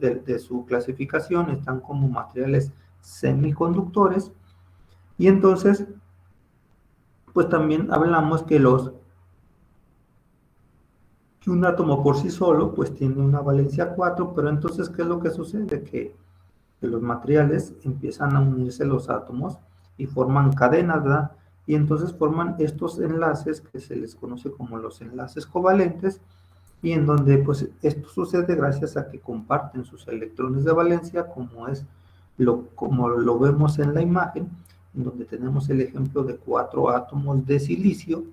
de su clasificación están como materiales semiconductores, y entonces pues también hablamos que un átomo por sí solo pues tiene una valencia 4, pero entonces ¿qué es lo que sucede? Que los materiales empiezan a unirse los átomos y forman cadenas, ¿verdad? Y entonces forman estos enlaces que se les conoce como los enlaces covalentes, y en donde pues esto sucede gracias a que comparten sus electrones de valencia, como lo vemos en la imagen, en donde tenemos el ejemplo de 4 átomos de silicio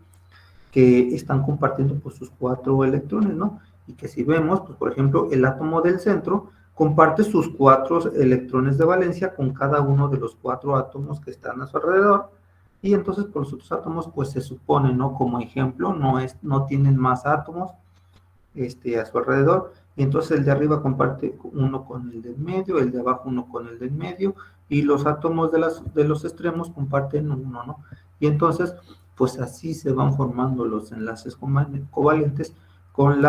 que están compartiendo pues sus 4 electrones, ¿no? Y que si vemos, pues por ejemplo, el átomo del centro comparte sus 4 electrones de valencia con cada uno de los 4 átomos que están a su alrededor, y entonces por los otros átomos pues se supone, ¿no? Como ejemplo, no tienen más átomos a su alrededor, y entonces el de arriba comparte uno con el del medio, el de abajo uno con el del medio, y los átomos de los extremos comparten uno, ¿no? Y entonces, pues así se van formando los enlaces covalentes con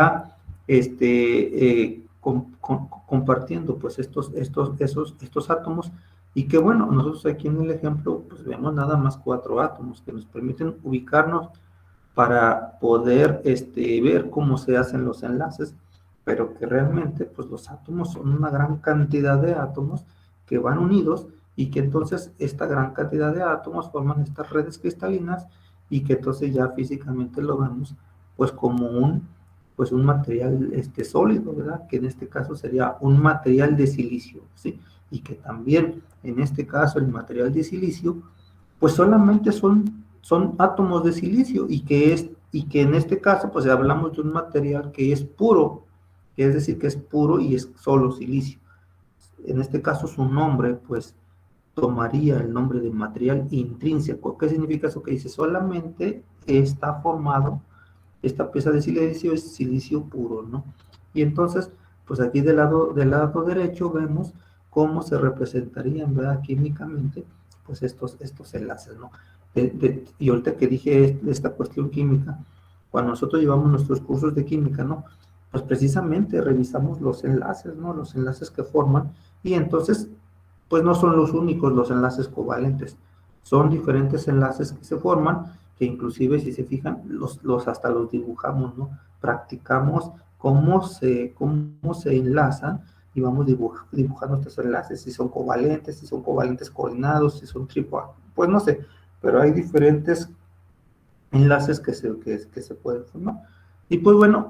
compartiendo pues estos átomos, y que bueno, nosotros aquí en el ejemplo pues vemos nada más 4 átomos que nos permiten ubicarnos para poder ver cómo se hacen los enlaces, pero que realmente pues los átomos son una gran cantidad de átomos que van unidos, y que entonces esta gran cantidad de átomos forman estas redes cristalinas, y que entonces ya físicamente lo vemos pues como un material sólido, ¿verdad? Que en este caso sería un material de silicio, ¿sí? Y que también en este caso el material de silicio pues solamente son átomos de silicio, y que en este caso pues hablamos de un material que es puro, que es decir, que es puro y es solo silicio. En este caso su nombre pues tomaría el nombre de material intrínseco. ¿Qué significa eso? Que dice solamente está formado, esta pieza de silicio es silicio puro, ¿no? Y entonces pues aquí del lado derecho vemos cómo se representarían, ¿verdad? Químicamente pues estos enlaces, ¿no? Y ahorita que dije esta cuestión química, cuando nosotros llevamos nuestros cursos de química, ¿no? Pues precisamente revisamos los enlaces, ¿no? Los enlaces que forman, y entonces, pues no son los únicos los enlaces covalentes, son diferentes enlaces que se forman, que inclusive si se fijan, hasta los dibujamos, ¿no? Practicamos cómo se enlazan, y vamos dibujando estos enlaces, si son covalentes coordinados, si son pues no sé, pero hay diferentes enlaces que se pueden formar. Y pues bueno,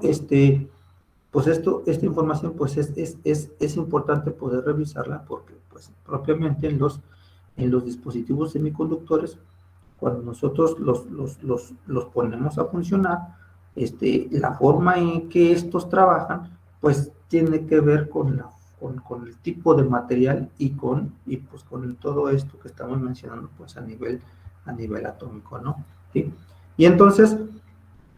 pues esta información pues es importante poder revisarla, porque pues propiamente en los dispositivos semiconductores, cuando nosotros los ponemos a funcionar, la forma en que estos trabajan, pues tiene que ver con el tipo de material, y pues con todo esto que estamos mencionando pues a nivel atómico, ¿no? ¿Sí? Y entonces,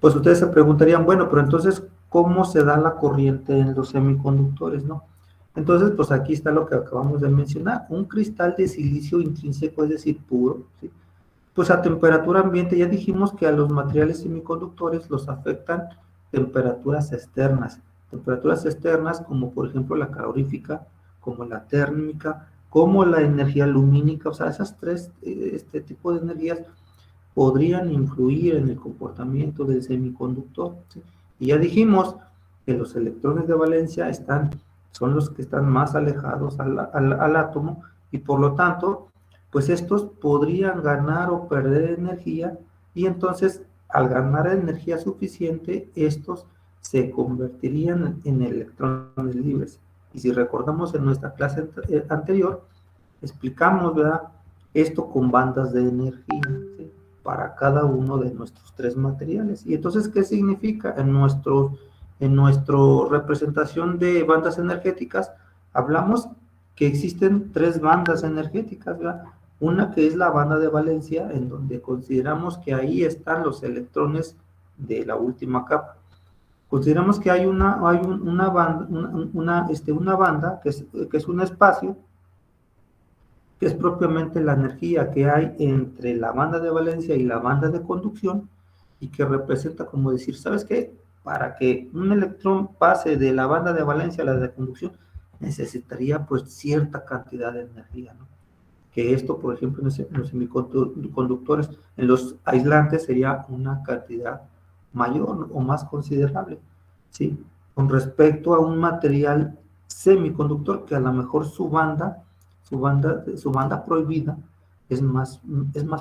pues ustedes se preguntarían, bueno, pero entonces, ¿cómo se da la corriente en los semiconductores, no? Entonces, pues aquí está lo que acabamos de mencionar, un cristal de silicio intrínseco, es decir, puro, ¿sí? Pues a temperatura ambiente, ya dijimos que a los materiales semiconductores los afectan temperaturas externas como por ejemplo la calorífica, como la térmica, como la energía lumínica, o sea, esas tres, este tipo de energías podrían influir en el comportamiento del semiconductor, ¿sí? Y ya dijimos que los electrones de valencia son los que están más alejados al átomo, y por lo tanto, pues estos podrían ganar o perder energía, y entonces al ganar energía suficiente, estos se convertirían en electrones libres. Y si recordamos en nuestra clase anterior, explicamos, ¿verdad? Esto con bandas de energía, ¿sí? Para cada uno de nuestros 3 materiales. Y entonces, ¿qué significa? En nuestra representación de bandas energéticas, hablamos que existen 3 bandas energéticas, ¿verdad? Una que es la banda de valencia, en donde consideramos que ahí están los electrones de la última capa. Consideramos que hay una banda, una banda que es un espacio, que es propiamente la energía que hay entre la banda de valencia y la banda de conducción, y que representa como decir, ¿sabes qué? Para que un electrón pase de la banda de valencia a la de conducción, necesitaría pues cierta cantidad de energía, ¿no? Que esto, por ejemplo, en los semiconductores, en los aislantes sería una cantidad mayor o más considerable, ¿sí? Con respecto a un material semiconductor que a lo mejor su banda prohibida es más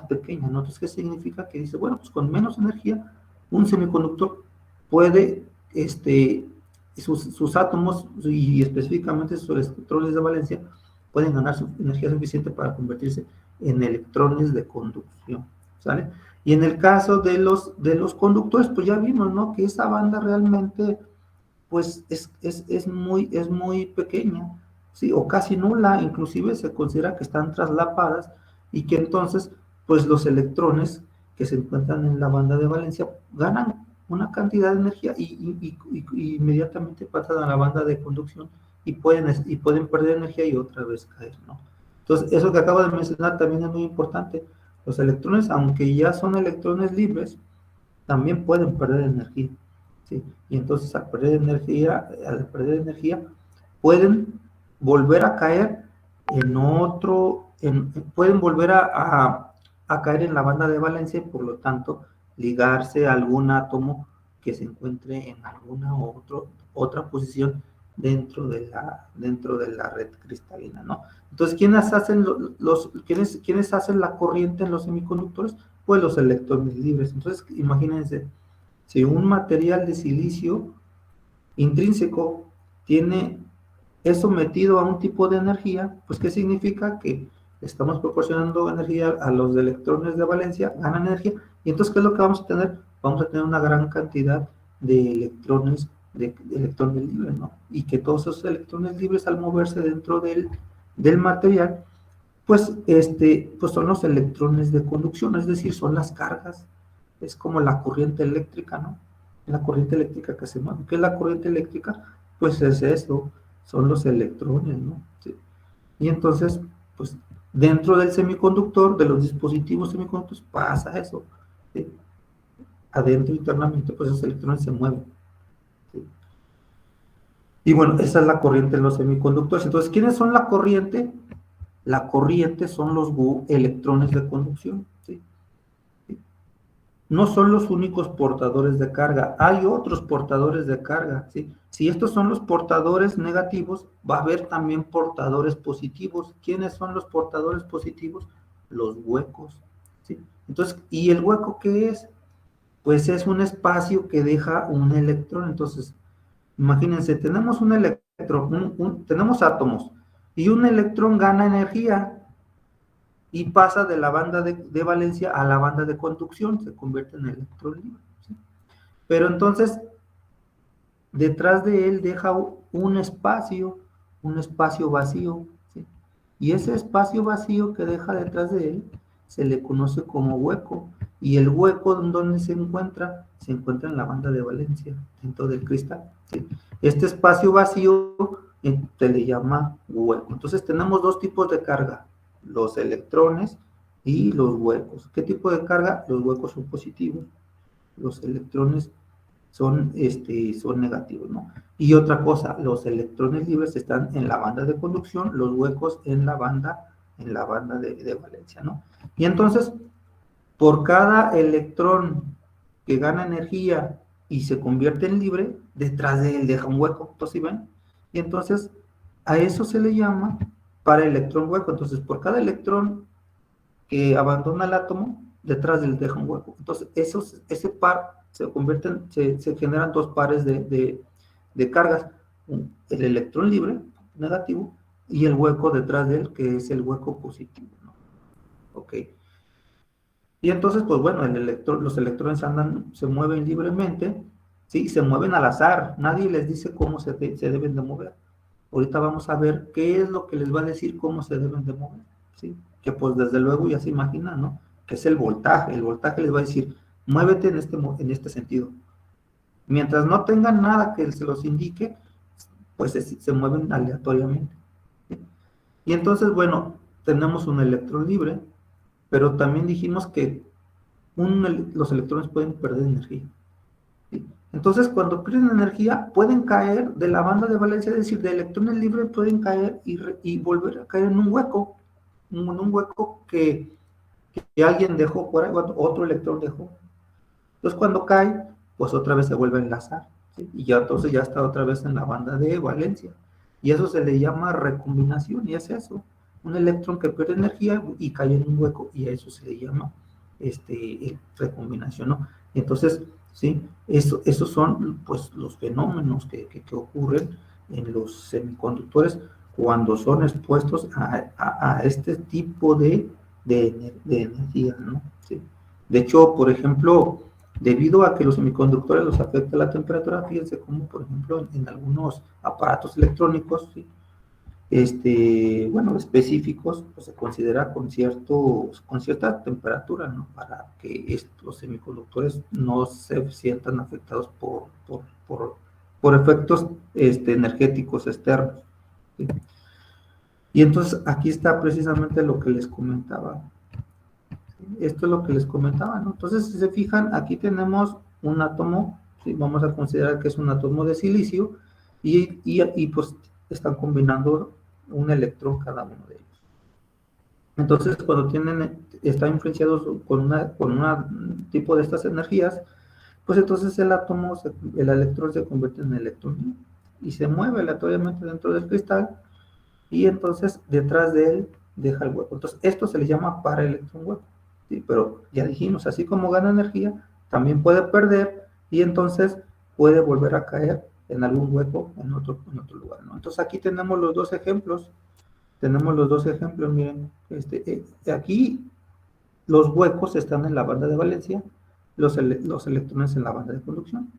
pequeña, ¿no? Entonces, ¿qué significa? Que dice, bueno, pues con menos energía, un semiconductor puede, sus átomos y específicamente sus electrones de valencia pueden ganar su energía suficiente para convertirse en electrones de conducción, ¿sale? Y en el caso de los conductores, pues ya vimos, ¿no? Que esa banda realmente, pues es muy pequeña, ¿sí? O casi nula, inclusive se considera que están traslapadas y que entonces, pues los electrones que se encuentran en la banda de valencia ganan una cantidad de energía y inmediatamente pasan a la banda de conducción y pueden perder energía y otra vez caer, ¿no? Entonces, eso que acabo de mencionar también es muy importante. Los electrones, aunque ya son electrones libres, también pueden perder energía, ¿sí? Y entonces al perder energía, pueden volver a caer pueden volver a caer en la banda de valencia y por lo tanto ligarse a algún átomo que se encuentre en alguna otra posición dentro de la red cristalina, ¿no? Entonces, ¿quiénes hacen la corriente en los semiconductores? Pues los electrones libres. Entonces, imagínense, si un material de silicio intrínseco tiene, es sometido a un tipo de energía, pues ¿qué significa? Que estamos proporcionando energía a los electrones de valencia, ganan energía, y entonces ¿qué es lo que vamos a tener? Vamos a tener una gran cantidad de de electrones libres, ¿no? Y que todos esos electrones libres al moverse dentro del material, pues son los electrones de conducción, es decir, son las cargas, es como la corriente eléctrica, ¿no? La corriente eléctrica que se mueve. ¿Qué es la corriente eléctrica? Pues es eso, son los electrones, ¿no? Sí. Y entonces, pues dentro del semiconductor, de los dispositivos semiconductores, pasa eso, ¿sí? Adentro internamente, pues esos electrones se mueven, ¿sí? Y bueno, esa es la corriente de los semiconductores. Entonces, ¿quiénes son la corriente? La corriente son los electrones de conducción, ¿sí? No son los únicos portadores de carga, hay otros portadores de carga, ¿sí? Si estos son los portadores negativos, va a haber también portadores positivos. ¿Quiénes son los portadores positivos? Los huecos, ¿sí? Entonces, ¿y el hueco qué es? Pues es un espacio que deja un electrón. Entonces, imagínense, tenemos un electrón, tenemos átomos, y un electrón gana energía, y pasa de la banda de valencia a la banda de conducción, se convierte en electrón libre, ¿sí? Pero entonces, detrás de él deja un espacio vacío, ¿sí? Y ese espacio vacío que deja detrás de él se le conoce como hueco, y el hueco donde se encuentra en la banda de valencia, dentro del cristal, ¿sí? Este espacio vacío se le llama hueco. Entonces tenemos dos tipos de carga, los electrones y los huecos. ¿Qué tipo de carga? Los huecos son positivos, los electrones son negativos, ¿no? Y otra cosa, los electrones libres están en la banda de conducción, los huecos en la banda de valencia, ¿no? Y entonces, por cada electrón que gana energía y se convierte en libre, detrás de él deja un hueco, ¿entonces sí ven? Y entonces, a eso se le llama para electrón hueco. Entonces, por cada electrón que abandona el átomo, detrás de él deja un hueco. Entonces, ese par se generan dos pares de cargas, el electrón libre, negativo, y el hueco detrás de él, que es el hueco positivo, ¿no? Ok. Y entonces, pues bueno, los electrones se mueven libremente, ¿sí? Se mueven al azar, nadie les dice cómo se deben de mover. Ahorita vamos a ver qué es lo que les va a decir cómo se deben de mover, ¿sí? Que pues desde luego ya se imaginan, ¿no? Que es el voltaje. El voltaje les va a decir, muévete en este sentido. Mientras no tengan nada que se los indique, pues se mueven aleatoriamente, ¿sí? Y entonces, bueno, tenemos un electrón libre, pero también dijimos que los electrones pueden perder energía, ¿sí? Entonces, cuando pierden energía, pueden caer de la banda de valencia, es decir, de electrones libres pueden caer y volver a caer en un hueco, que alguien dejó por ahí, otro electrón dejó. Entonces, cuando cae, pues otra vez se vuelve a enlazar, ¿sí? Y ya entonces ya está otra vez en la banda de valencia. Y eso se le llama recombinación, y es eso, un electrón que pierde energía y cae en un hueco, y a eso se le llama recombinación, ¿no? Y entonces, sí, esos son pues los fenómenos que ocurren en los semiconductores cuando son expuestos a este tipo de energía, ¿no? ¿Sí? De hecho, por ejemplo, debido a que los semiconductores los afecta la temperatura, fíjense cómo, por ejemplo, en algunos aparatos electrónicos, ¿sí? Bueno, específicos, pues se considera con cierta temperatura, ¿no? Para que los semiconductores no se sientan afectados por efectos energéticos externos, ¿sí? Y entonces aquí está precisamente lo que les comentaba. Esto es lo que les comentaba, ¿no? Entonces, si se fijan, aquí tenemos un átomo, ¿sí? Vamos a considerar que es un átomo de silicio, y pues están combinando un electrón cada uno de ellos. Entonces, cuando están influenciados con un tipo de estas energías, pues entonces el electrón se convierte en electrón y se mueve aleatoriamente dentro del cristal, y entonces detrás de él deja el hueco. Entonces, esto se le llama paraelectrón hueco, ¿sí? Pero ya dijimos, así como gana energía, también puede perder, y entonces puede volver a caer en algún hueco en otro lugar, ¿no? Entonces, aquí tenemos los dos ejemplos. Miren, aquí los huecos están en la banda de valencia, los electrones en la banda de conducción.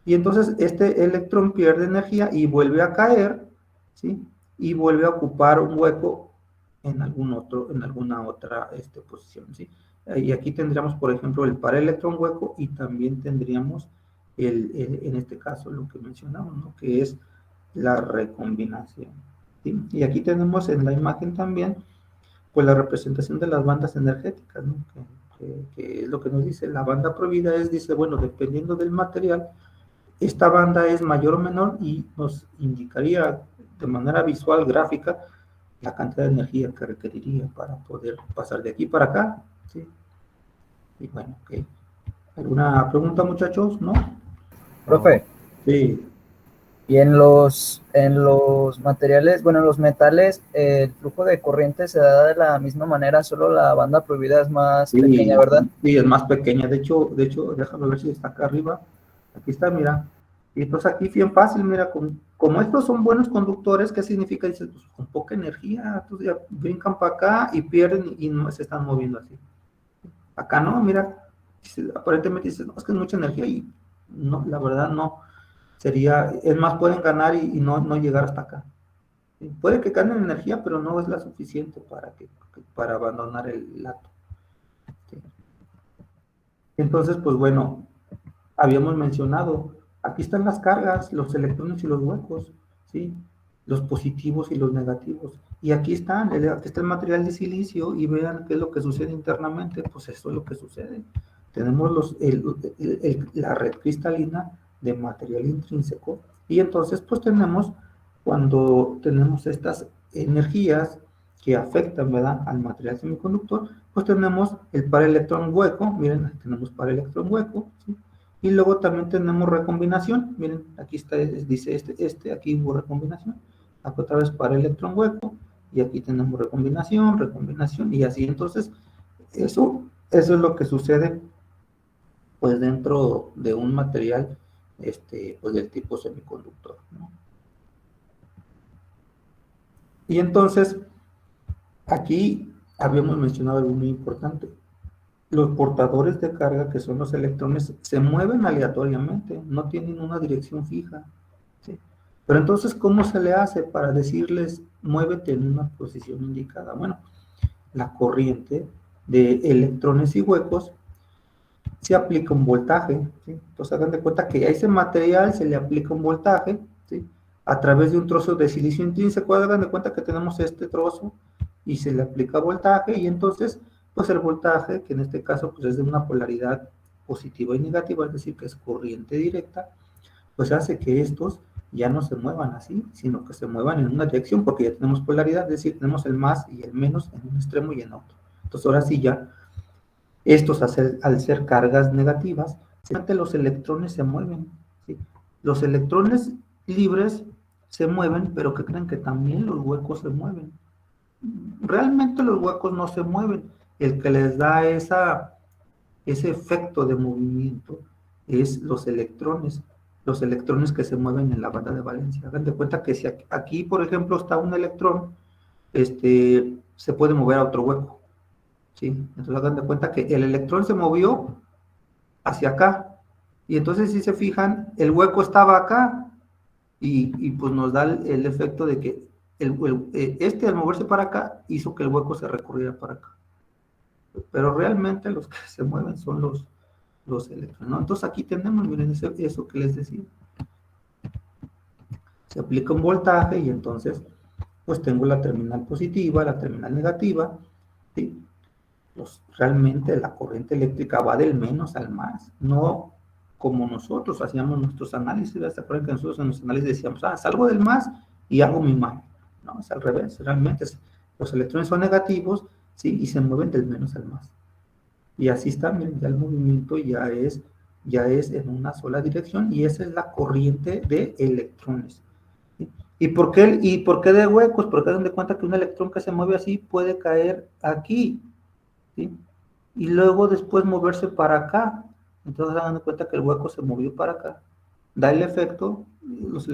Y entonces este electrón pierde energía y vuelve a caer, ¿sí? Y vuelve a ocupar un hueco en alguna otra posición, ¿sí? Y aquí tendríamos, por ejemplo, el paraelectrón hueco, y también tendríamos en este caso lo que mencionamos, ¿no? Que es la recombinación, ¿sí? Y aquí tenemos en la imagen también, pues la representación de las bandas energéticas, ¿no? Que es lo que nos dice. La banda prohibida dice, bueno, dependiendo del material, esta banda es mayor o menor, y nos indicaría de manera visual, gráfica, la cantidad de energía que requeriría para poder pasar de aquí para acá, ¿sí? Y bueno, ok. ¿Alguna pregunta, muchachos? ¿No? Profe, Sí. y en los materiales, bueno, en los metales, el flujo de corriente se da de la misma manera, solo la banda prohibida es más pequeña, Sí, ¿verdad? sí, es más pequeña. De hecho, déjame ver si está acá arriba. Aquí está, mira. Y entonces aquí bien fácil, mira, como estos son buenos conductores, ¿qué significa? Dices, pues con poca energía, entonces ya brincan para acá y pierden y no se están moviendo así. Acá no, mira, aparentemente dices, no, es que es mucha energía, y no, la verdad no. Es más, pueden ganar y no llegar hasta acá. Sí, puede que ganen energía, pero no es la suficiente para abandonar el átomo. Sí. Entonces, pues bueno, habíamos mencionado, aquí están las cargas, los electrones y los huecos, ¿sí? Los positivos y los negativos. Y aquí aquí está el material de silicio, y vean qué es lo que sucede internamente. Pues esto es lo que sucede. Tenemos la red cristalina de material intrínseco, y entonces pues cuando tenemos estas energías que afectan, ¿verdad?, al material semiconductor, pues tenemos el paraelectrón hueco. Miren, aquí tenemos paraelectrón hueco, ¿sí? Y luego también tenemos recombinación. Miren, aquí está, dice aquí hubo recombinación. Aquí otra vez paraelectrón hueco, y aquí tenemos recombinación, y así. Entonces, eso es lo que sucede, pues, dentro de un material, pues, del tipo semiconductor, ¿no? Y entonces, aquí habíamos mencionado algo muy importante. Los portadores de carga, que son los electrones, se mueven aleatoriamente, no tienen una dirección fija, ¿sí? Pero entonces, ¿cómo se le hace para decirles, muévete en una posición indicada? Bueno, la corriente de electrones y huecos se aplica un voltaje, ¿sí? Entonces, hagan de cuenta que a ese material se le aplica un voltaje, ¿sí? A través de un trozo de silicio intrínseco. Hagan de cuenta que tenemos este trozo y se le aplica voltaje, y entonces, pues el voltaje, que en este caso pues es de una polaridad positiva y negativa, es decir, que es corriente directa, pues hace que estos ya no se muevan así, sino que se muevan en una dirección, porque ya tenemos polaridad, es decir, tenemos el más y el menos en un extremo y en otro. Entonces ahora sí ya, estos al ser cargas negativas, simplemente los electrones se mueven, ¿sí? Los electrones libres se mueven, pero que creen que también los huecos se mueven. Realmente los huecos no se mueven, el que les da ese efecto de movimiento es los electrones que se mueven en la banda de valencia. Hagan de cuenta que si aquí, por ejemplo, está un electrón, se puede mover a otro hueco, ¿sí? Entonces hagan de cuenta que el electrón se movió hacia acá, y entonces si se fijan, el hueco estaba acá, y pues nos da el efecto de que al moverse para acá, hizo que el hueco se recorriera para acá. Pero realmente los que se mueven son los electrones, ¿no? Entonces aquí tenemos, miren, eso que les decía. Se aplica un voltaje y entonces, pues tengo la terminal positiva, la terminal negativa, ¿sí? Pues realmente la corriente eléctrica va del menos al más, no como nosotros hacíamos nuestros análisis. ¿Se acuerdan que nosotros en los análisis decíamos, salgo del más y hago mi más? No, es al revés, realmente los electrones son negativos, ¿sí? Y se mueven del menos al más. Y así está, miren, ya el movimiento ya es en una sola dirección, y esa es la corriente de electrones. ¿Sí? ¿Y por qué de huecos? Porque dan de cuenta que un electrón que se mueve así puede caer aquí, ¿sí? Y luego después moverse para acá. Entonces dan de cuenta que el hueco se movió para acá. Da el efecto, los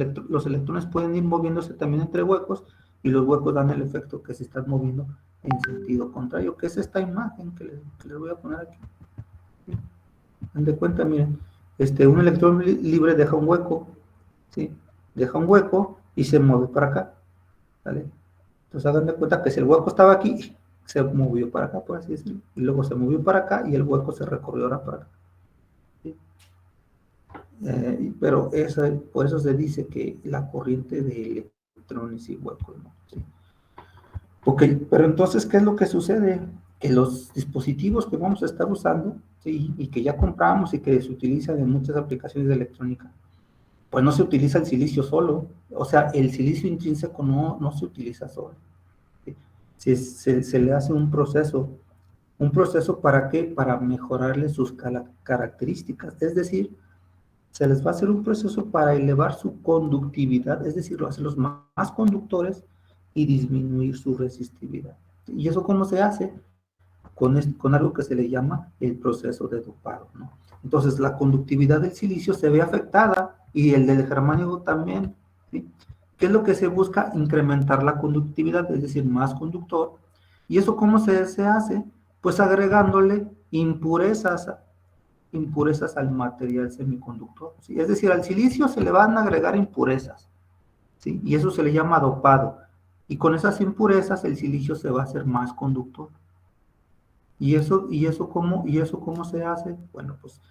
electrones pueden ir moviéndose también entre huecos, y los huecos dan el efecto que se están moviendo en sentido contrario, que es esta imagen que les voy a poner aquí. Dan de cuenta, miren, un electrón libre deja un hueco, ¿sí? Deja un hueco y se mueve para acá, ¿vale? Entonces hagan de cuenta que si el hueco estaba aquí, se movió para acá, por así decirlo, y luego se movió para acá y el hueco se recorrió ahora para acá. ¿Sí? Pero por eso se dice que la corriente de electrones y huecos, ¿no? ¿Sí? Ok, pero entonces, ¿qué es lo que sucede? Que los dispositivos que vamos a estar usando, ¿sí? Y que ya compramos y que se utilizan en muchas aplicaciones de electrónica, pues no se utiliza el silicio solo, o sea, el silicio intrínseco no se utiliza solo. ¿Sí? Se le hace un proceso ¿para qué? Para mejorarle sus características, es decir, se les va a hacer un proceso para elevar su conductividad, es decir, hacerlos más conductores y disminuir su resistividad. ¿Y eso cómo se hace? Con algo que se le llama el proceso de dopado, ¿no? Entonces, la conductividad del silicio se ve afectada, y el del germanio también, ¿sí? ¿Qué es lo que se busca? Incrementar la conductividad, es decir, más conductor. ¿Y eso cómo se hace? Pues agregándole impurezas al material semiconductor, ¿sí? Es decir, al silicio se le van a agregar impurezas, ¿sí? Y eso se le llama dopado. Y con esas impurezas el silicio se va a hacer más conductor. ¿Y eso cómo se hace? Bueno, pues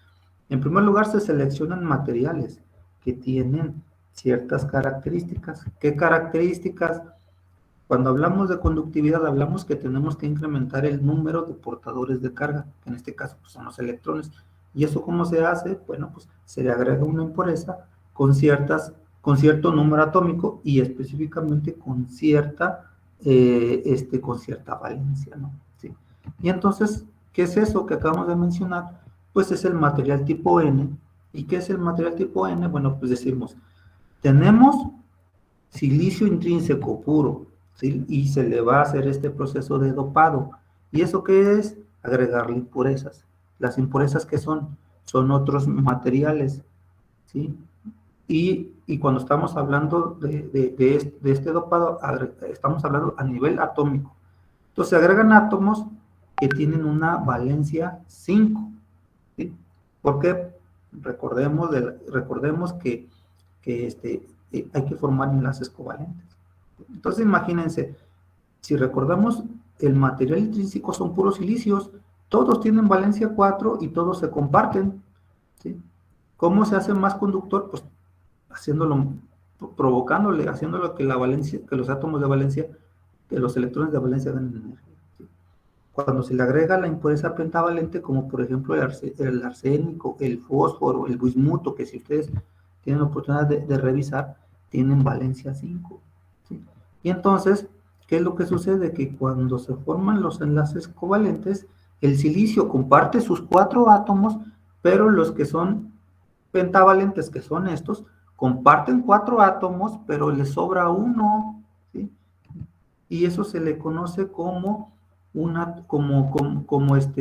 en primer lugar se seleccionan materiales que tienen ciertas características. ¿Qué características? Cuando hablamos de conductividad, hablamos que tenemos que incrementar el número de portadores de carga, que en este caso pues, son los electrones. ¿Y eso cómo se hace? Bueno, pues se le agrega una impureza con cierto número atómico, y específicamente con cierta valencia, ¿no? ¿Sí? Y entonces, ¿qué es eso que acabamos de mencionar? Pues es el material tipo N. ¿Y qué es el material tipo N? Bueno, pues decimos, tenemos silicio intrínseco puro, ¿sí? Y se le va a hacer este proceso de dopado. ¿Y eso qué es? Agregarle impurezas. Las impurezas que son otros materiales, ¿sí? Y cuando estamos hablando de este dopado, estamos hablando a nivel atómico. Entonces se agregan átomos que tienen una valencia 5, ¿sí? Porque recordemos que hay que formar enlaces covalentes. Entonces imagínense, si recordamos, el material intrínseco son puros silicios, todos tienen valencia 4 y todos se comparten, ¿sí? ¿Cómo se hace más conductor? Pues haciéndolo que los átomos de valencia, que los electrones de valencia den energía, ¿sí? cuando se le agrega la impureza pentavalente, como por ejemplo el arsénico, el fósforo, el bismuto, que si ustedes tienen la oportunidad de revisar, tienen valencia 5. ¿Sí? Y entonces, ¿qué es lo que sucede? Que cuando se forman los enlaces covalentes, el silicio comparte sus 4 átomos, pero los que son pentavalentes, que son estos, comparten 4 átomos, pero les sobra uno, ¿sí? Y eso se le conoce como pues,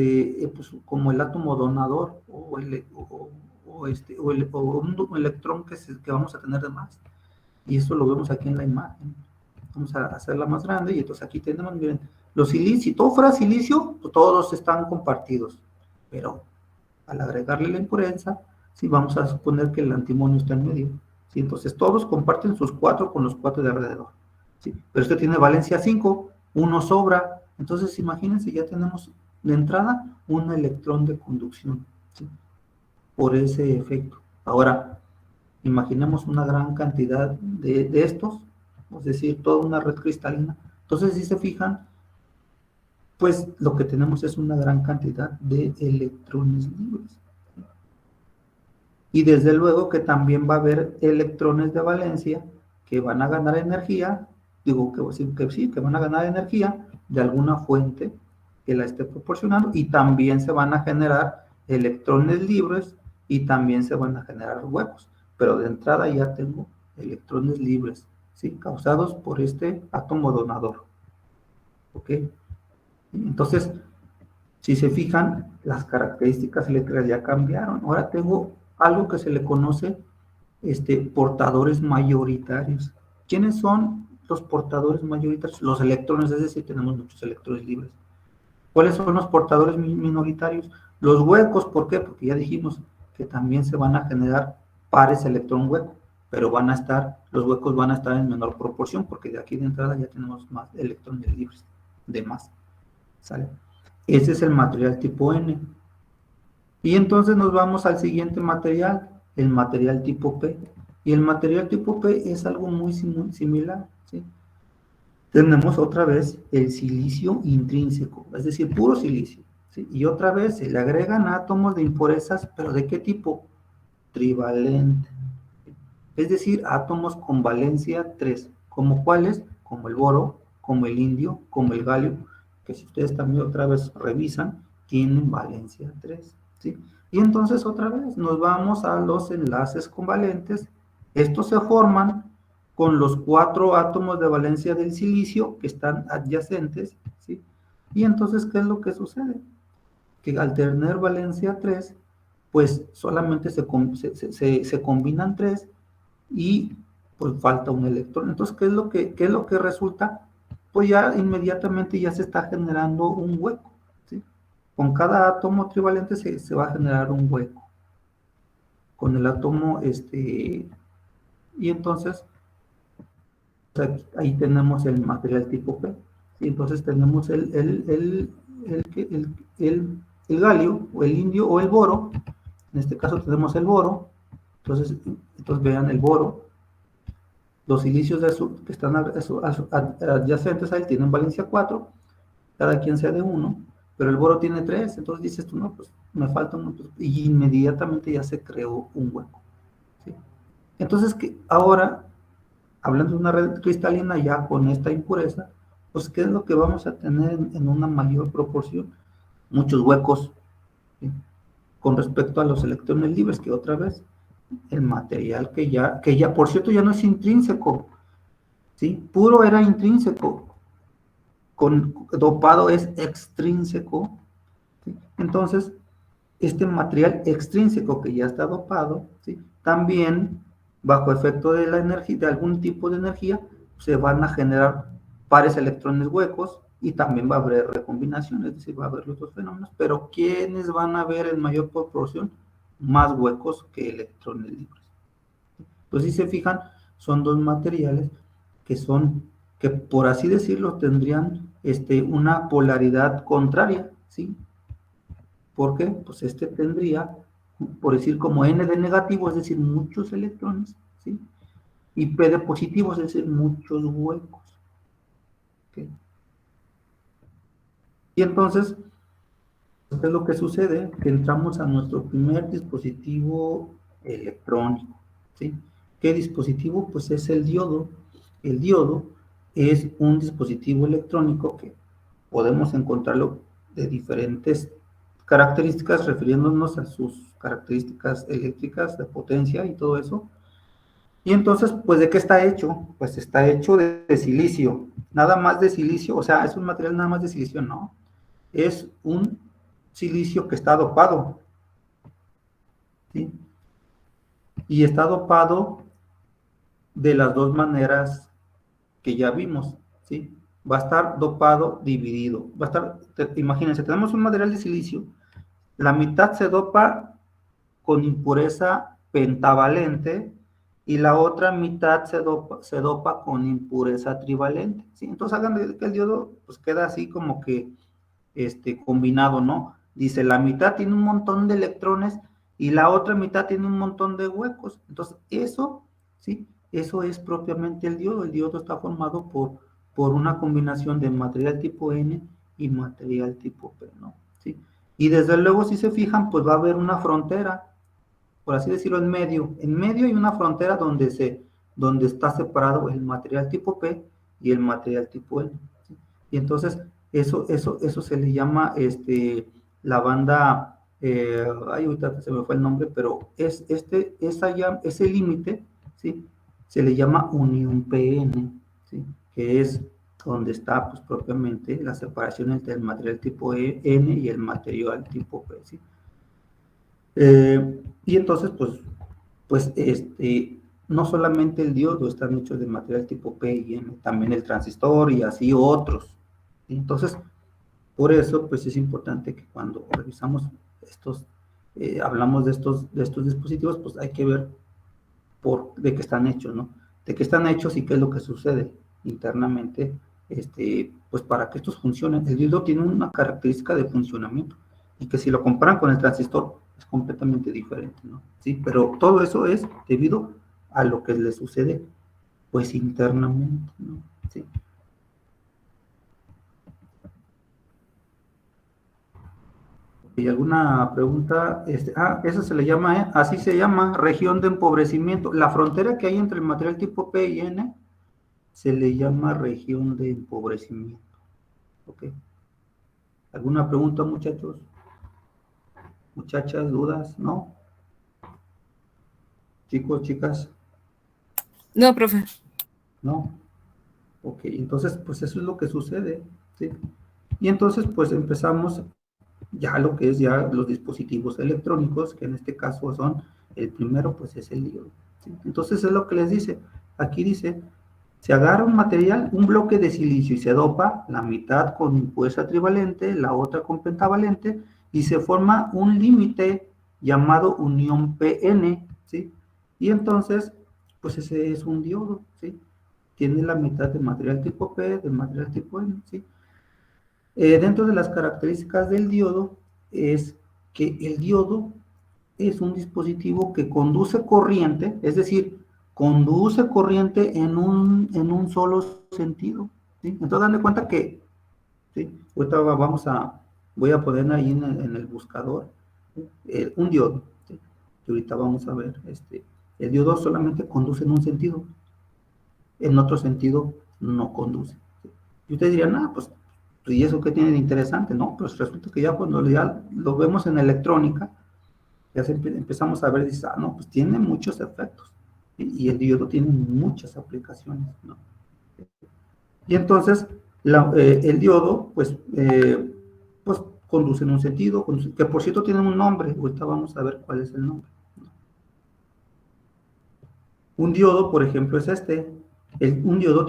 como el átomo donador o un electrón que vamos a tener de más. Y eso lo vemos aquí en la imagen. Vamos a hacerla más grande y entonces aquí tenemos, miren, los silicios, si todo fuera silicio, pues todos están compartidos, pero al agregarle la impureza, sí, vamos a suponer que el antimonio está en medio, ¿sí? Entonces todos comparten sus 4 con los 4 de alrededor, ¿sí? Pero este tiene valencia 5, uno sobra, entonces imagínense, ya tenemos de entrada un electrón de conducción, ¿sí? Por ese efecto. Ahora, imaginemos una gran cantidad de estos, es decir, toda una red cristalina. Entonces, si se fijan, pues lo que tenemos es una gran cantidad de electrones libres. Y desde luego que también va a haber electrones de valencia que van a ganar energía, digo que sí, que van a ganar energía de alguna fuente que la esté proporcionando, y también se van a generar electrones libres y también se van a generar huecos. Pero de entrada ya tengo electrones libres, ¿sí? Causados por este átomo donador. ¿Ok? Entonces, si se fijan, las características eléctricas ya cambiaron. Ahora tengo algo que se le conoce portadores mayoritarios. ¿Quiénes son los portadores mayoritarios? Los electrones, es decir, tenemos muchos electrones libres. ¿Cuáles son los portadores minoritarios? Los huecos, ¿por qué? Porque ya dijimos que también se van a generar pares electrón-hueco, pero los huecos van a estar en menor proporción, porque de aquí de entrada ya tenemos más electrones libres, de más. ¿Sale? Ese es el material tipo N. Y entonces nos vamos al siguiente material, el material tipo P. Y el material tipo P es algo muy similar, ¿sí? Tenemos otra vez el silicio intrínseco, es decir, puro silicio, ¿sí? Y otra vez se le agregan átomos de impurezas, pero ¿de qué tipo? Trivalente. Es decir, átomos con valencia 3. ¿Como cuáles? Como el boro, como el indio, como el galio, que si ustedes también otra vez revisan, tienen valencia 3, ¿sí? Y entonces otra vez nos vamos a los enlaces covalentes. Estos se forman con los 4 átomos de valencia del silicio que están adyacentes, ¿sí? Y entonces, ¿qué es lo que sucede? Que al tener valencia 3, pues solamente se combinan 3 y pues falta un electrón. Entonces, qué es lo que resulta? Pues ya inmediatamente ya se está generando un hueco, ¿sí? Con cada átomo trivalente se va a generar un hueco. Con el átomo, y entonces ahí tenemos el material tipo P. ¿Sí? Entonces tenemos el galio, o el indio, o el boro. En este caso tenemos el boro. Entonces vean el boro. Los silicios que están adyacentes a él tienen valencia 4, cada quien sea de 1, pero el boro tiene 3, entonces dices tú, no, pues me falta uno, y inmediatamente ya se creó un hueco, ¿sí? Entonces, ahora, hablando de una red cristalina ya con esta impureza, pues ¿qué es lo que vamos a tener en una mayor proporción? Muchos huecos, ¿sí? Con respecto a los electrones libres, que otra vez, el material que ya, por cierto, ya no es intrínseco, ¿sí? Puro era intrínseco, con dopado es extrínseco, ¿sí? Entonces, este material extrínseco que ya está dopado, ¿sí? También, bajo efecto de la energía, de algún tipo de energía, se van a generar pares electrones huecos y también va a haber recombinaciones, es decir, va a haber los dos fenómenos, pero ¿quiénes van a haber en mayor proporción? Más huecos que electrones libres. Pues si se fijan, son dos materiales que por así decirlo, tendrían una polaridad contraria, ¿sí? ¿Por qué? Pues tendría, por decir, como N de negativo, es decir, muchos electrones, ¿sí? Y P de positivo, es decir, muchos huecos. ¿Okay? Y entonces, ¿qué es lo que sucede? Que entramos a nuestro primer dispositivo electrónico, ¿sí? ¿Qué dispositivo? Pues es el diodo. El diodo es un dispositivo electrónico que podemos encontrarlo de diferentes características, refiriéndonos a sus características eléctricas, de potencia y todo eso. Y entonces, pues, ¿de qué está hecho? Pues está hecho de silicio, nada más de silicio, o sea, es un material nada más de silicio, no. Es un silicio que está dopado, ¿sí? Y está dopado de las dos maneras que ya vimos, ¿sí? Va a estar dopado dividido. Va a estar, imagínense, tenemos un material de silicio, la mitad se dopa con impureza pentavalente y la otra mitad se dopa con impureza trivalente, ¿sí? Entonces hagan de que el diodo pues queda así como que combinado, ¿no? Dice, la mitad tiene un montón de electrones y la otra mitad tiene un montón de huecos. Entonces, eso, ¿sí? Eso es propiamente el diodo. El diodo está formado por una combinación de material tipo N y material tipo P, ¿no? ¿Sí? Y desde luego, si se fijan, pues va a haber una frontera, por así decirlo, en medio. En medio hay una frontera donde está separado el material tipo P y el material tipo N, ¿sí? Y entonces, eso se le llama la banda, ay, ahorita se me fue el nombre, pero ese límite, ¿sí? Se le llama unión PN, ¿sí? Que es donde está pues, propiamente la separación entre el material tipo N y el material tipo P, ¿sí? Y entonces, no solamente el diodo están hechos de material tipo P y N, también el transistor y así otros. Entonces, por eso, pues es importante que cuando revisamos hablamos de estos dispositivos, pues hay que ver de qué están hechos, ¿no? De qué están hechos y qué es lo que sucede internamente, pues para que estos funcionen. El diodo tiene una característica de funcionamiento y que si lo comparan con el transistor es completamente diferente, ¿no? Sí, pero todo eso es debido a lo que le sucede, pues internamente, ¿no? Sí. ¿Y alguna pregunta? Eso se le llama, así se llama, región de empobrecimiento. La frontera que hay entre el material tipo P y N se le llama región de empobrecimiento. ¿Ok? ¿Alguna pregunta, muchachos? Muchachas, dudas, ¿no? Chicos, chicas, No, profe. ¿no? Ok, entonces, pues eso es lo que sucede, ¿sí? Y entonces, pues empezamos ya lo que es ya los dispositivos electrónicos, que en este caso son, el primero, pues es el diodo, ¿sí? Entonces es lo que les dice, aquí dice, se agarra un material, un bloque de silicio y se dopa, la mitad con impureza trivalente, la otra con pentavalente, y se forma un límite llamado unión PN, ¿sí? Y entonces, pues ese es un diodo, ¿sí? Tiene la mitad de material tipo P, de material tipo N, ¿sí? Dentro de las características del diodo es que el diodo es un dispositivo que conduce corriente, es decir, conduce corriente en un solo sentido, ¿sí? Entonces, dan de cuenta que, ¿sí? Ahorita voy a poner ahí en el buscador un diodo, ¿sí? Y ahorita vamos a ver, el diodo solamente conduce en un sentido, en otro sentido no conduce, ¿sí? Y ustedes dirían, pues, ¿y eso qué tiene de interesante? No, pues resulta que ya cuando ya lo vemos en electrónica, ya empezamos a ver, dices, no, pues tiene muchos efectos. Y el diodo tiene muchas aplicaciones, ¿no? Y entonces, el diodo, pues conduce en un sentido, que por cierto tiene un nombre, ahorita vamos a ver cuál es el nombre, ¿no? Un diodo, por ejemplo, es un diodo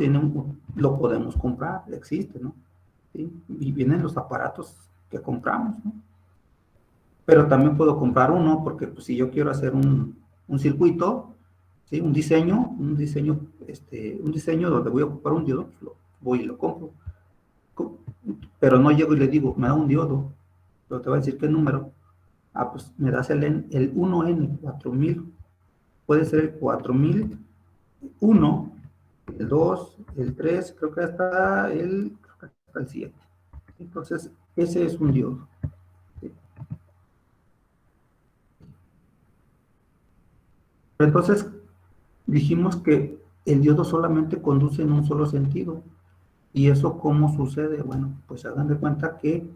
lo podemos comprar, existe, ¿no? ¿Sí? Y vienen los aparatos que compramos, ¿no? Pero también puedo comprar uno, porque pues, si yo quiero hacer un circuito, ¿sí? Un diseño donde voy a ocupar un diodo, pues, voy y lo compro. Pero no llego y le digo, me da un diodo, pero te va a decir qué número. Pues me das el 1N4000, puede ser el 4001, el 2, el 3, creo que hasta el 7. Entonces, ese es un diodo. ¿Sí? Entonces, dijimos que el diodo solamente conduce en un solo sentido. ¿Y eso cómo sucede? Bueno, pues hagan de cuenta que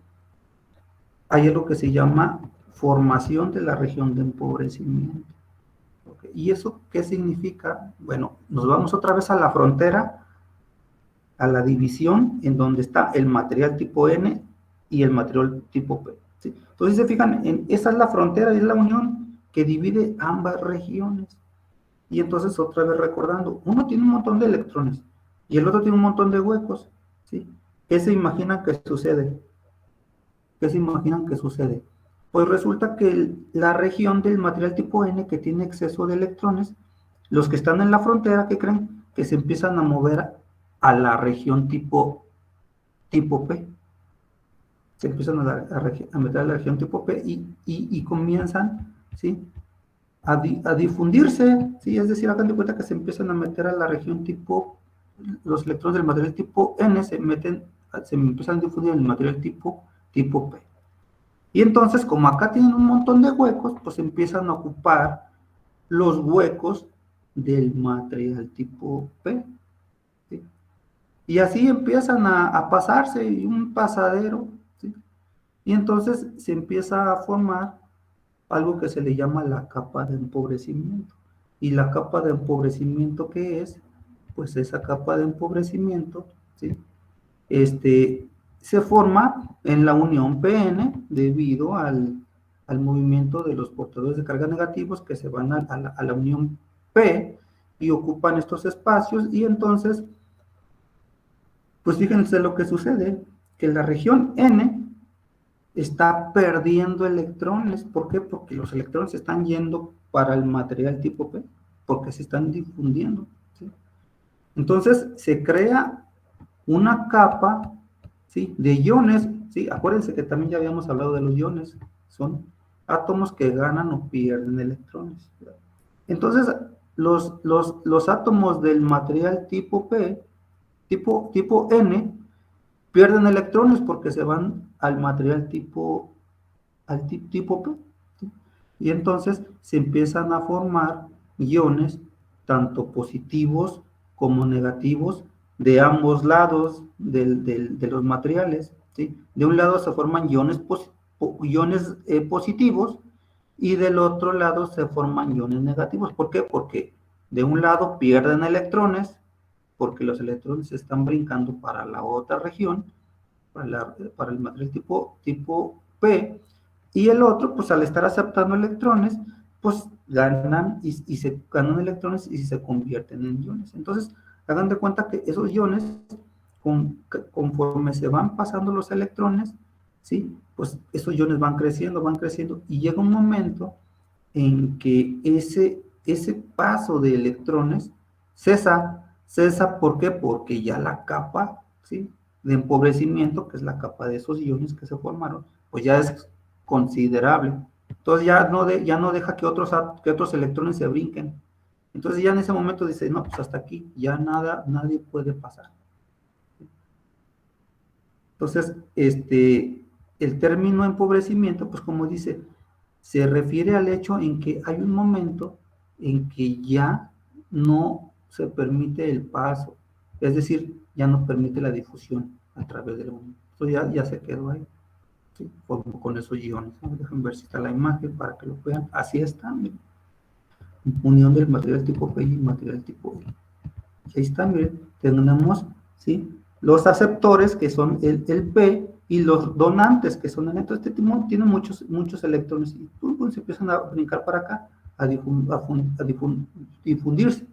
hay algo que se llama formación de la región de empobrecimiento. ¿Ok? ¿Y eso qué significa? Bueno, nos vamos otra vez a la frontera, a la división en donde está el material tipo N y el material tipo P. ¿Sí? Entonces, se fijan, esa es la frontera, es la unión que divide ambas regiones. Y entonces, otra vez recordando, uno tiene un montón de electrones y el otro tiene un montón de huecos. ¿Sí? ¿Qué se imaginan que sucede? ¿Qué se imaginan que sucede? Pues resulta que la región del material tipo N que tiene exceso de electrones, los que están en la frontera, ¿qué creen? Que se empiezan a mover a la región tipo P. Se empiezan a meter a la región tipo P y comienzan, ¿sí? A difundirse, ¿sí? Es decir, hagan de cuenta que se empiezan a meter a la región tipo, los electrones del material tipo N se empiezan a difundir en el material tipo P. Y entonces, como acá tienen un montón de huecos, pues empiezan a ocupar los huecos del material tipo P. ¿Sí? Y así empiezan a pasarse y un pasadero. ¿Sí? Y entonces se empieza a formar algo que se le llama la capa de empobrecimiento. ¿Y la capa de empobrecimiento qué es? Pues esa capa de empobrecimiento, ¿sí? Se forma en la unión PN debido al movimiento de los portadores de carga negativos que se van a la unión P y ocupan estos espacios y entonces, pues fíjense lo que sucede, que la región N está perdiendo electrones. ¿Por qué? Porque los electrones se están yendo para el material tipo P, porque se están difundiendo. ¿Sí? Entonces se crea una capa, ¿sí?, de iones, ¿sí? Acuérdense que también ya habíamos hablado de los iones, son átomos que ganan o pierden electrones. Entonces, los átomos del material tipo P, tipo N, pierden electrones porque se van al material tipo P. ¿Sí? Y entonces se empiezan a formar iones, tanto positivos como negativos, de ambos lados de los materiales. ¿Sí? De un lado se forman iones positivos y del otro lado se forman iones negativos. ¿Por qué? Porque de un lado pierden electrones, porque los electrones se están brincando para la otra región, para el material tipo P, y el otro, pues al estar aceptando electrones, pues ganan y se ganan electrones y se convierten en iones. Entonces, hagan de cuenta que esos iones, conforme se van pasando los electrones, ¿sí? Pues esos iones van creciendo, y llega un momento en que ese paso de electrones cesa, ¿por qué? Porque ya la capa, ¿sí?, de empobrecimiento, que es la capa de esos iones que se formaron, pues ya es considerable. Entonces ya no deja que otros electrones se brinquen. Entonces ya en ese momento dice, no, pues hasta aquí, ya nadie puede pasar. Entonces, el término empobrecimiento, pues como dice, se refiere al hecho en que hay un momento en que ya no se permite el paso, es decir, ya no permite la difusión a través del mundo. Entonces ya se quedó ahí, ¿sí? Con esos iones. Déjenme ver si está la imagen para que lo vean. Así está, miren. Unión del material tipo P y material tipo E. Ahí está, miren, tenemos, ¿sí?, los aceptores, que son el P, y los donantes, que son el. Entonces, este timón tiene muchos electrones, y se empiezan a brincar para acá, a difundirse.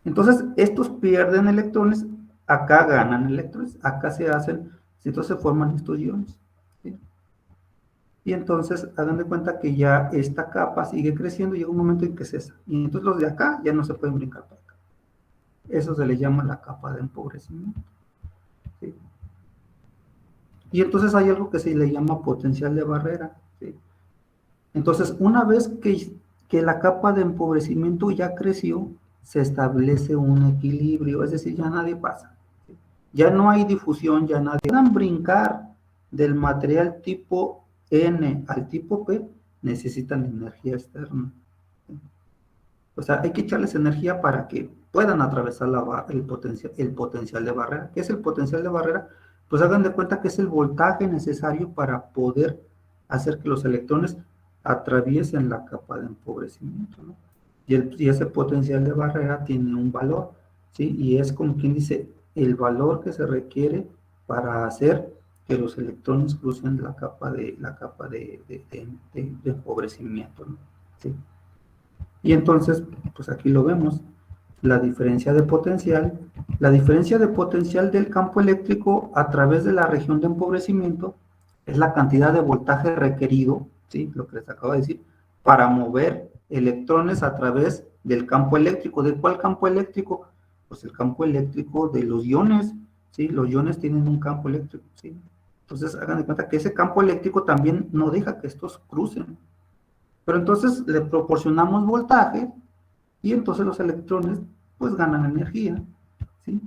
Entonces, estos pierden electrones, acá ganan electrones, acá se hacen, entonces se forman estos iones. ¿Sí? Y entonces, hagan de cuenta que ya esta capa sigue creciendo, y llega un momento en que cesa. Y entonces los de acá ya no se pueden brincar para acá. Eso se le llama la capa de empobrecimiento. ¿Sí? Y entonces hay algo que se le llama potencial de barrera. ¿Sí? Entonces, una vez que la capa de empobrecimiento ya creció, se establece un equilibrio, es decir, ya nadie pasa. ¿Sí? ya no hay difusión, ya nadie puedan brincar del material tipo N al tipo P, necesitan energía externa. O sea, hay que echarles energía para que puedan atravesar el potencial de barrera. ¿Qué es el potencial de barrera? Pues hagan de cuenta que es el voltaje necesario para poder hacer que los electrones atraviesen la capa de empobrecimiento, ¿no? Y ese potencial de barrera tiene un valor, ¿sí? Y es como quien dice, el valor que se requiere para hacer que los electrones crucen la capa de empobrecimiento, ¿no? ¿Sí? Y entonces, pues aquí lo vemos, la diferencia de potencial del campo eléctrico a través de la región de empobrecimiento es la cantidad de voltaje requerido, ¿sí? Lo que les acabo de decir, para mover electrones a través del campo eléctrico. ¿De cuál campo eléctrico? Pues el campo eléctrico de los iones, ¿sí? Los iones tienen un campo eléctrico, ¿sí? Entonces, hagan de cuenta que ese campo eléctrico también no deja que estos crucen. Pero entonces le proporcionamos voltaje y entonces los electrones pues ganan energía, ¿sí?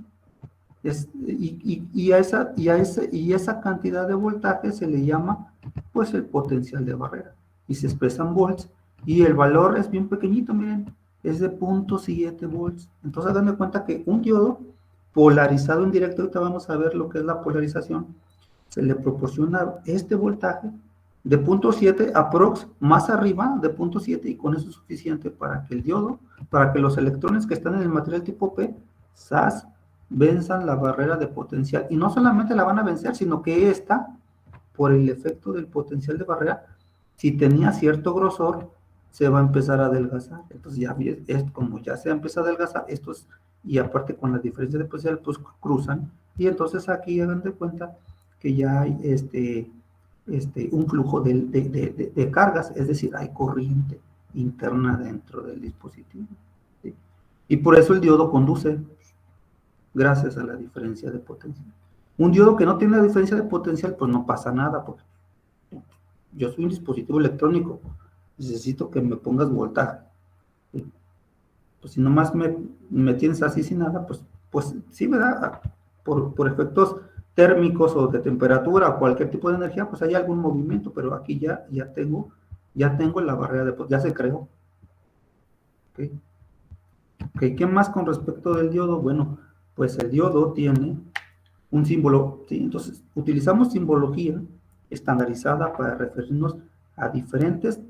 Y esa cantidad de voltaje se le llama pues el potencial de barrera y se expresa en volts y el valor es bien pequeñito, miren, es de 0.7 volts. Entonces hagan de cuenta que un diodo polarizado en directo, ahorita vamos a ver lo que es la polarización, se le proporciona este voltaje de 0.7 aprox más arriba de 0.7 y con eso es suficiente para que el diodo, para que los electrones que están en el material tipo P, SAS, venzan la barrera de potencial. Y no solamente la van a vencer, sino que esta, por el efecto del potencial de barrera, si tenía cierto grosor, se va a empezar a adelgazar. Entonces ya es como ya se ha empezado a adelgazar, estos, y aparte con la diferencia de potencial, pues cruzan. Y entonces aquí hagan de cuenta que ya hay un flujo de cargas, es decir, hay corriente interna dentro del dispositivo, ¿sí? Y por eso el diodo conduce, gracias a la diferencia de potencial. Un diodo que no tiene la diferencia de potencial, pues no pasa nada, porque yo soy un dispositivo electrónico, necesito que me pongas voltaje, ¿sí? Pues si nomás me tienes así sin nada, pues sí, ¿verdad? Por efectos térmicos o de temperatura o cualquier tipo de energía, pues hay algún movimiento, pero aquí ya tengo la barrera ya se creó. ¿Okay? Okay, ¿qué más con respecto del diodo? Bueno, pues el diodo tiene un símbolo, ¿sí? Entonces utilizamos simbología estandarizada para referirnos a diferentes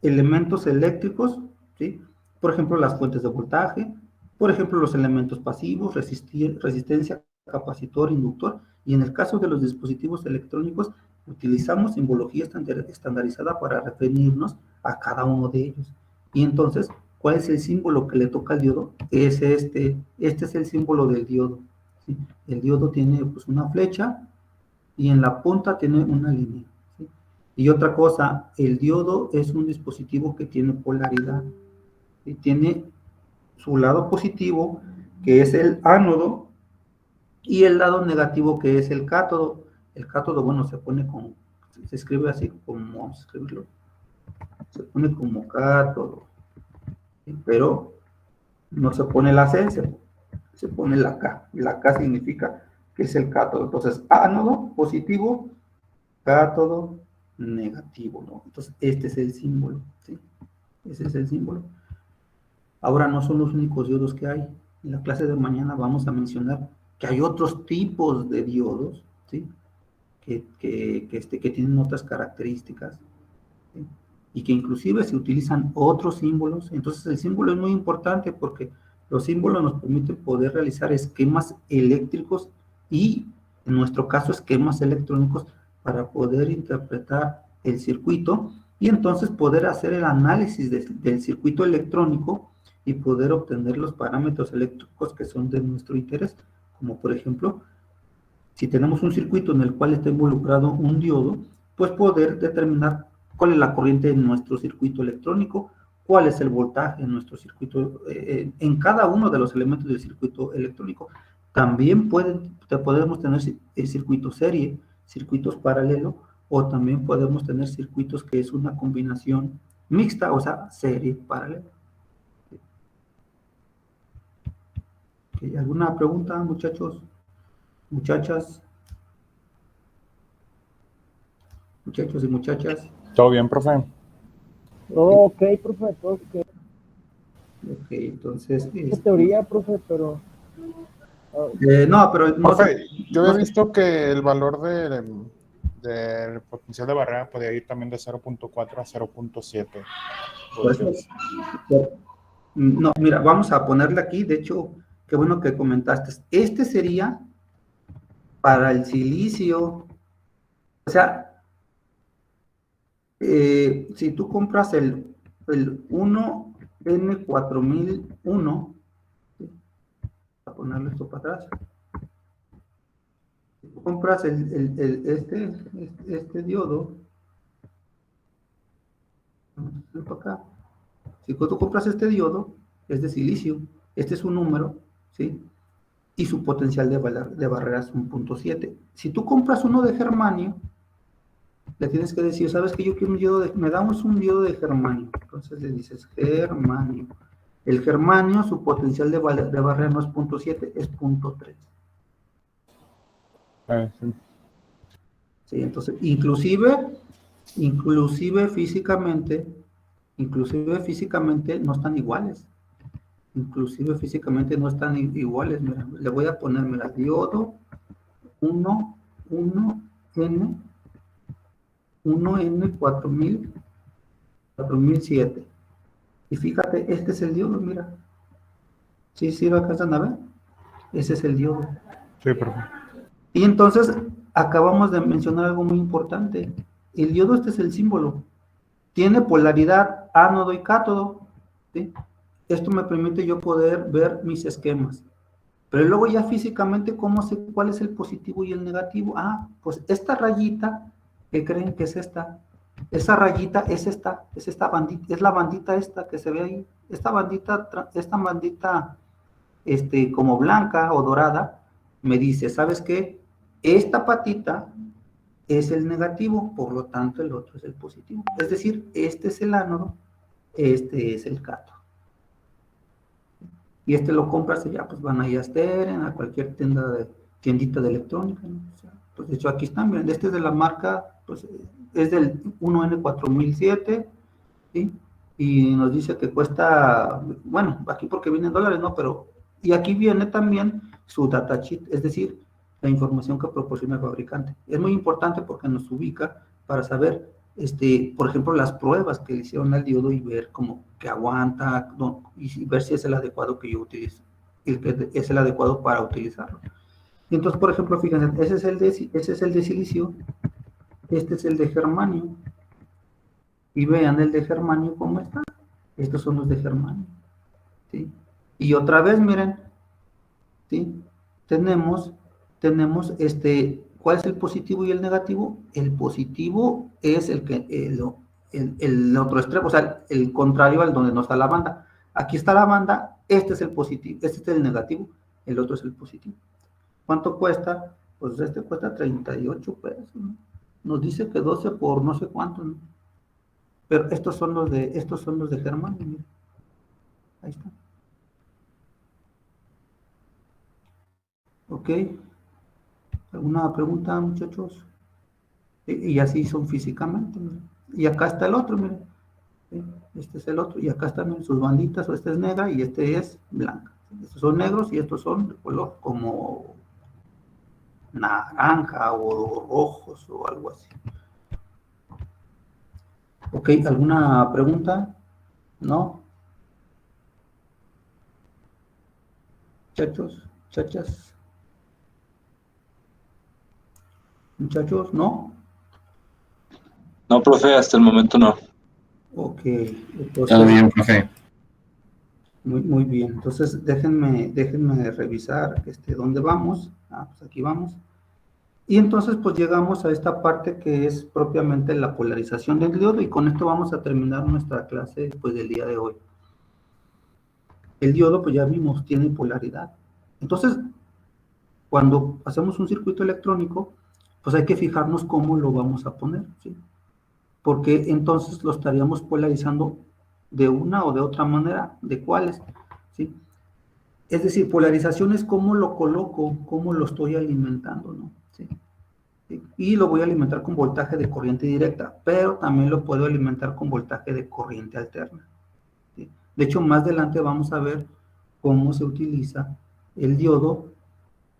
elementos eléctricos, ¿sí? Por ejemplo, las fuentes de voltaje, por ejemplo, los elementos pasivos, resistencia, capacitor, inductor, y en el caso de los dispositivos electrónicos, utilizamos simbología estandarizada para referirnos a cada uno de ellos. Y entonces, ¿cuál es el símbolo que le toca al diodo? Es este es el símbolo del diodo, ¿sí? El diodo tiene pues una flecha y en la punta tiene una línea, ¿sí? Y otra cosa, el diodo es un dispositivo que tiene polaridad, y tiene su lado positivo, que es el ánodo, y el lado negativo, que es el cátodo. El cátodo, bueno, se escribe así como, vamos a escribirlo, se pone como cátodo, ¿sí? Pero no se pone la C, se pone la K, y la K significa que es el cátodo. Entonces, ánodo positivo, cátodo negativo, ¿no? Entonces, este es el símbolo, ¿sí? Ese es el símbolo. Ahora no son los únicos diodos que hay. En la clase de mañana vamos a mencionar que hay otros tipos de diodos, ¿sí? Que tienen otras características, ¿sí? Y que inclusive se utilizan otros símbolos. Entonces el símbolo es muy importante porque los símbolos nos permiten poder realizar esquemas eléctricos y, en nuestro caso, esquemas electrónicos para poder interpretar el circuito y entonces poder hacer el análisis del circuito electrónico y poder obtener los parámetros eléctricos que son de nuestro interés, como por ejemplo, si tenemos un circuito en el cual está involucrado un diodo, pues poder determinar cuál es la corriente en nuestro circuito electrónico, cuál es el voltaje en nuestro circuito, en cada uno de los elementos del circuito electrónico. También podemos tener circuitos serie, circuitos paralelos, o también podemos tener circuitos que es una combinación mixta, o sea, serie paralela. ¿Okay? ¿Alguna pregunta, muchachos? Muchachas, muchachos y muchachas. ¿Todo bien, profe? Todo ok, profe, todo ok. Ok, entonces... Es teoría, profe, pero... no, pero no Profe, sé, yo no he sé. visto que el valor del potencial de barrera podía ir también de 0.4 a 0.7. Pues, no, mira, vamos a ponerle aquí, de hecho, qué bueno que comentaste. Este sería para el silicio, o sea, si tú compras el 1N4001, ¿sí? A ponerle esto para atrás. Si tú compras este diodo, vamos a hacerlo para acá. Si tú compras este diodo, es de silicio, este es un número, ¿sí? Y su potencial de barrera es 1.7. Si tú compras uno de germanio, le tienes que decir, ¿sabes que yo quiero un diodo me damos un diodo de germanio? Entonces le dices germanio. El germanio, su potencial de barrera no es 0.7, es 0.3. Sí. Sí, entonces, inclusive físicamente no están iguales. Inclusive físicamente no están iguales. Mira, le voy a poner, mira, diodo 1N 4007. Y fíjate, este es el diodo, mira. ¿Sí lo alcanzan a ver? Ese es el diodo. Sí, profe. Y entonces acabamos de mencionar algo muy importante. El diodo, este es el símbolo. Tiene polaridad ánodo y cátodo, ¿sí? Esto me permite yo poder ver mis esquemas. Pero luego ya físicamente, ¿cómo sé cuál es el positivo y el negativo? Ah, pues esta rayita, ¿qué creen que es esta? Esa rayita es esta bandita, es la bandita esta que se ve ahí. Esta bandita, como blanca o dorada, me dice, ¿sabes qué? Esta patita es el negativo, por lo tanto el otro es el positivo. Es decir, este es el ánodo, este es el cátodo. Y este lo compras y ya, pues van ahí a Steren, a cualquier tiendita de electrónica, ¿no? O sea, pues de hecho aquí están, miren, este es de la marca, pues es del 1N4007, ¿sí? Y nos dice que cuesta, bueno, aquí porque viene en dólares, ¿no? Pero, y aquí viene también su datasheet, es decir, la información que proporciona el fabricante. Es muy importante porque nos ubica para saber, por ejemplo, las pruebas que le hicieron al diodo y ver cómo que aguanta, no, y ver si es el adecuado que yo utilizo, y que es el adecuado para utilizarlo. Y entonces, por ejemplo, fíjense, ese es el de silicio, este es el de germanio, y vean el de germanio cómo está. Estos son los de germanio, ¿sí? Y otra vez, miren, ¿sí? Tenemos, ¿cuál es el positivo y el negativo? El positivo es el otro extremo, o sea, el contrario al donde no está la banda. Aquí está la banda, este es el positivo, este es el negativo, el otro es el positivo. ¿Cuánto cuesta? Pues este cuesta 38 pesos, ¿no? Nos dice que 12 por no sé cuánto, ¿no? Pero estos son los de germanio, miren. Ahí está. ¿Ok? ¿Alguna pregunta, muchachos? Y así son físicamente, miren. Y acá está el otro, miren. ¿Sí? Este es el otro. Y acá están sus banditas, o esta es negra y este es blanca. Estos son negros y estos son de color como naranja o rojos o algo así. ¿Ok? ¿Alguna pregunta? ¿No? Muchachos, muchachas. Muchachos, ¿no? No, profe, hasta el momento no. Ok. Entonces, Todo bien, profe. muy bien. Entonces, déjenme revisar dónde vamos. Ah, pues aquí vamos. Y entonces, pues llegamos a esta parte que es propiamente la polarización del diodo, y con esto vamos a terminar nuestra clase pues, del día de hoy. El diodo, pues ya vimos, tiene polaridad. Entonces, cuando hacemos un circuito electrónico, pues hay que fijarnos cómo lo vamos a poner, ¿sí? Porque entonces lo estaríamos polarizando de una o de otra manera. ¿De cuáles? ¿Sí? Es decir, polarización es cómo lo coloco, cómo lo estoy alimentando, ¿no? Sí. Sí. Y lo voy a alimentar con voltaje de corriente directa, pero también lo puedo alimentar con voltaje de corriente alterna. ¿Sí? De hecho, más adelante vamos a ver cómo se utiliza el diodo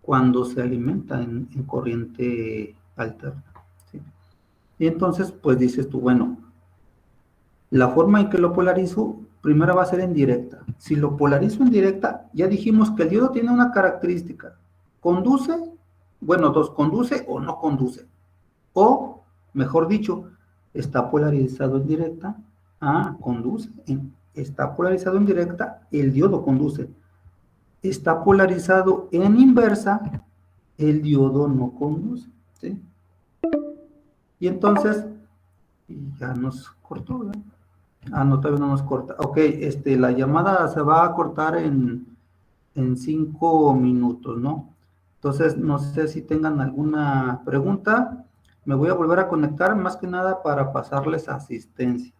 cuando se alimenta en corriente alterna. ¿Sí? Y entonces, pues dices tú, bueno, la forma en que lo polarizo, primero va a ser en directa. Si lo polarizo en directa, ya dijimos que el diodo tiene una característica. Conduce, bueno, dos, conduce o no conduce. O, mejor dicho, está polarizado en directa, conduce. Está polarizado en directa, el diodo conduce. Está polarizado en inversa, el diodo no conduce. ¿Sí? Y entonces, ya nos cortó, ¿verdad? No, todavía no nos corta. Ok, la llamada se va a cortar en 5 minutos, ¿no? Entonces, no sé si tengan alguna pregunta. Me voy a volver a conectar más que nada para pasarles asistencia.